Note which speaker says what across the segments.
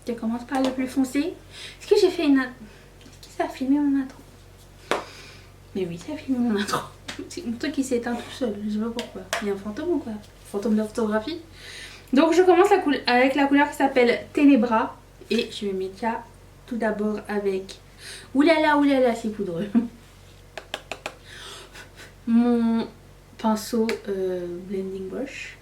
Speaker 1: Je commence par le plus foncé. Est-ce que j'ai fait une... Est-ce que ça a filmé mon intro? Mais oui, ça a filmé mon intro. C'est un truc qui s'est éteint tout seul. Je sais pas pourquoi. Il y a un fantôme ou quoi? Fantôme de la photographie. Donc je commence avec la couleur qui s'appelle Ténébra. Et je vais mettre ça tout d'abord avec... Oulala, c'est poudreux. Mon pinceau blending brush.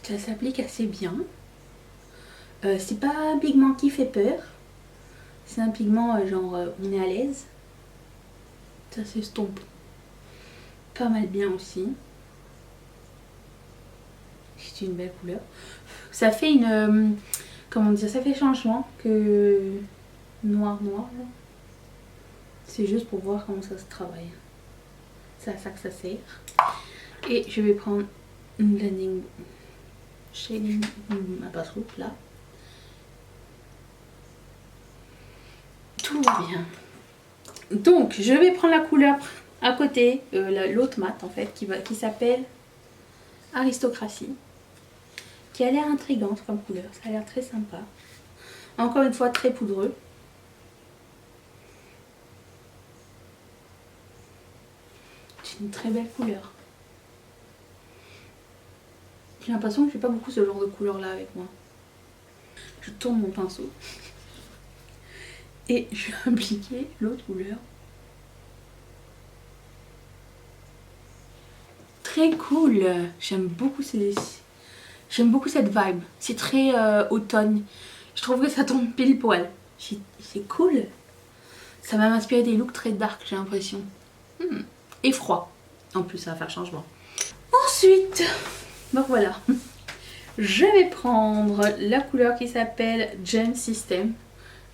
Speaker 1: Ça s'applique assez bien. C'est pas un pigment qui fait peur. C'est un pigment genre on est à l'aise. Ça s'estompe pas mal bien aussi. C'est une belle couleur. Ça fait une... comment dire? Ça fait changement que noir. C'est juste pour voir comment ça se travaille. C'est à ça que ça sert. Et je vais prendre une blending shading ma passe-route là. Tout va bien. Donc je vais prendre la couleur à côté, l'autre mat en fait, qui s'appelle Aristocratie, qui a l'air intrigante comme couleur. Ça a l'air très sympa. Encore une fois très poudreux. C'est une très belle couleur. J'ai l'impression que j'ai pas beaucoup ce genre de couleur là avec moi. Je tourne mon pinceau. Et je vais appliquer l'autre couleur. Très cool. J'aime beaucoup cette vibe. C'est très automne. Je trouve que ça tombe pile poil. C'est cool. Ça va m'inspirer des looks très dark, j'ai l'impression. Et froid. En plus, ça va faire changement. Ensuite, donc voilà. Je vais prendre la couleur qui s'appelle Gem System.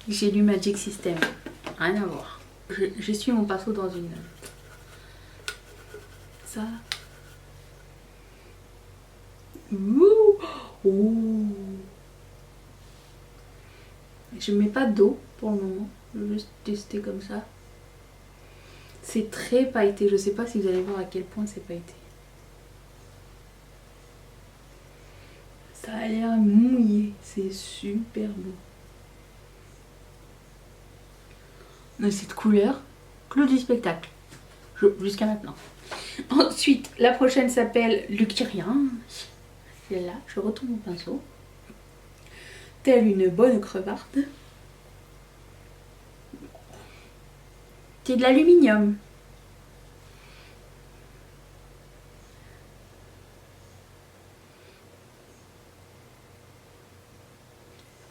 Speaker 1: J'ai lu Magic System. Rien à voir. J'essuie mon pinceau dans une... Ça. Ouh. Oh. Je mets pas d'eau pour le moment. Je vais juste tester comme ça. C'est très pailleté. Je sais pas si vous allez voir à quel point c'est pailleté. Ça a l'air mouillé. C'est super beau. Mais cette couleur, clou du spectacle. Jusqu'à maintenant. Ensuite, la prochaine s'appelle Lucyrien. Celle-là, je retourne mon pinceau. Telle une bonne crevarde. C'est de l'aluminium.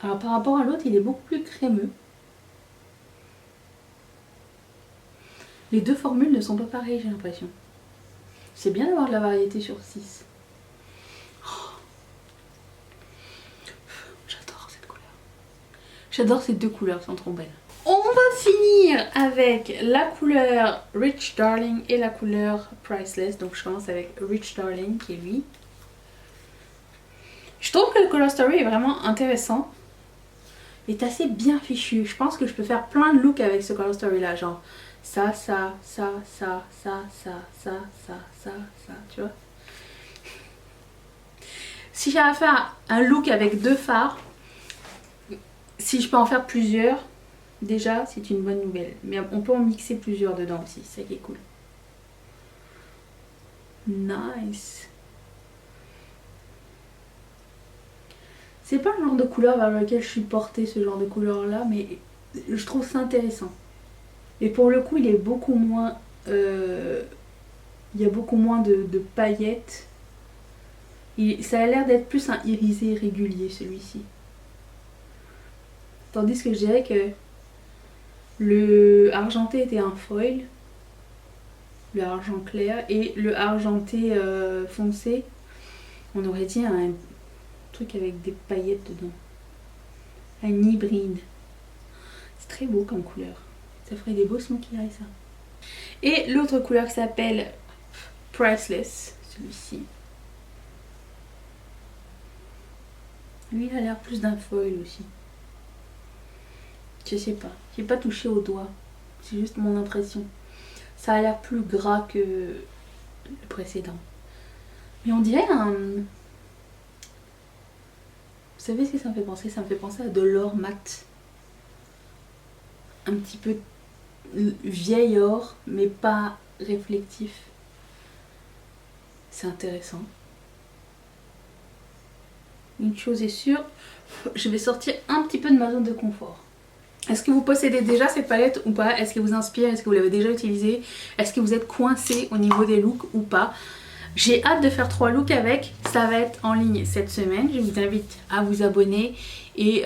Speaker 1: Alors par rapport à l'autre, il est beaucoup plus crémeux. Les deux formules ne sont pas pareilles, j'ai l'impression. C'est bien d'avoir de la variété sur 6. J'adore cette couleur. J'adore ces deux couleurs, elles sont trop belles. On va finir avec la couleur Rich Darling et la couleur Priceless. Donc je commence avec Rich Darling qui est lui. Je trouve que le color story est vraiment intéressant. Il est assez bien fichu. Je pense que je peux faire plein de looks avec ce color story là. Genre ça, tu vois. Si j'ai à faire un look avec deux fards, si je peux en faire plusieurs, déjà c'est une bonne nouvelle. Mais on peut en mixer plusieurs dedans aussi, c'est ça qui est cool. Nice. C'est pas le genre de couleur vers lequel je suis portée, ce genre de couleur là, mais je trouve ça intéressant. Et pour le coup, il est beaucoup moins... il y a beaucoup moins de paillettes. Ça a l'air d'être plus un irisé régulier, celui-ci. Tandis que je dirais que le argenté était un foil. Le argent clair. Et le argenté foncé, on aurait dit un truc avec des paillettes dedans. Un hybride. C'est très beau comme couleur. Ça ferait des beaux smokey eyes, ça. Et l'autre couleur qui s'appelle Priceless, celui-ci. Lui, il a l'air plus d'un foil aussi. Je sais pas. J'ai pas touché au doigt. C'est juste mon impression. Ça a l'air plus gras que le précédent. Mais on dirait un... Vous savez ce que ça me fait penser? Ça me fait penser à de l'or mat. Un petit peu vieil or, mais pas réflectif. C'est intéressant. Une chose est sûre, je vais sortir un petit peu de ma zone de confort. Est-ce que vous possédez déjà cette palette ou pas? Est-ce qu'elle vous inspire? Est-ce que vous l'avez déjà utilisée? Est-ce que vous êtes coincé au niveau des looks ou pas? J'ai hâte de faire 3 looks avec, ça va être en ligne cette semaine. Je vous invite à vous abonner et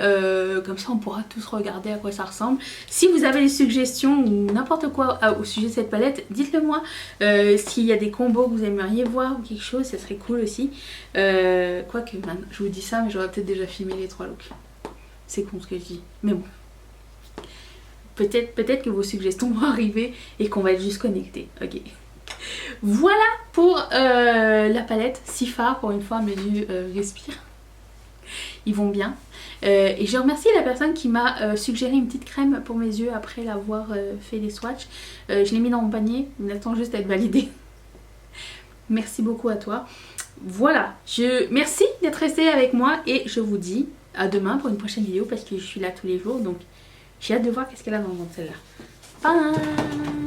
Speaker 1: comme ça on pourra tous regarder à quoi ça ressemble. Si vous avez des suggestions ou n'importe quoi au sujet de cette palette, dites-le moi. S'il y a des combos que vous aimeriez voir ou quelque chose, ça serait cool aussi. Quoique, je vous dis ça, mais j'aurais peut-être déjà filmé les 3 looks. C'est con ce que je dis, mais bon. Peut-être que vos suggestions vont arriver et qu'on va être juste connectés. Ok. Voilà pour la palette Sifa. Pour une fois, mes yeux respirent. Ils vont bien. Et je remercie la personne qui m'a suggéré une petite crème pour mes yeux après l'avoir fait les swatchs. Je l'ai mis dans mon panier. Il attend juste à être validé. Merci beaucoup à toi. Voilà. Merci d'être resté avec moi et je vous dis à demain pour une prochaine vidéo parce que je suis là tous les jours. Donc j'ai hâte de voir qu'est-ce qu'elle a dans celle-là. Bye!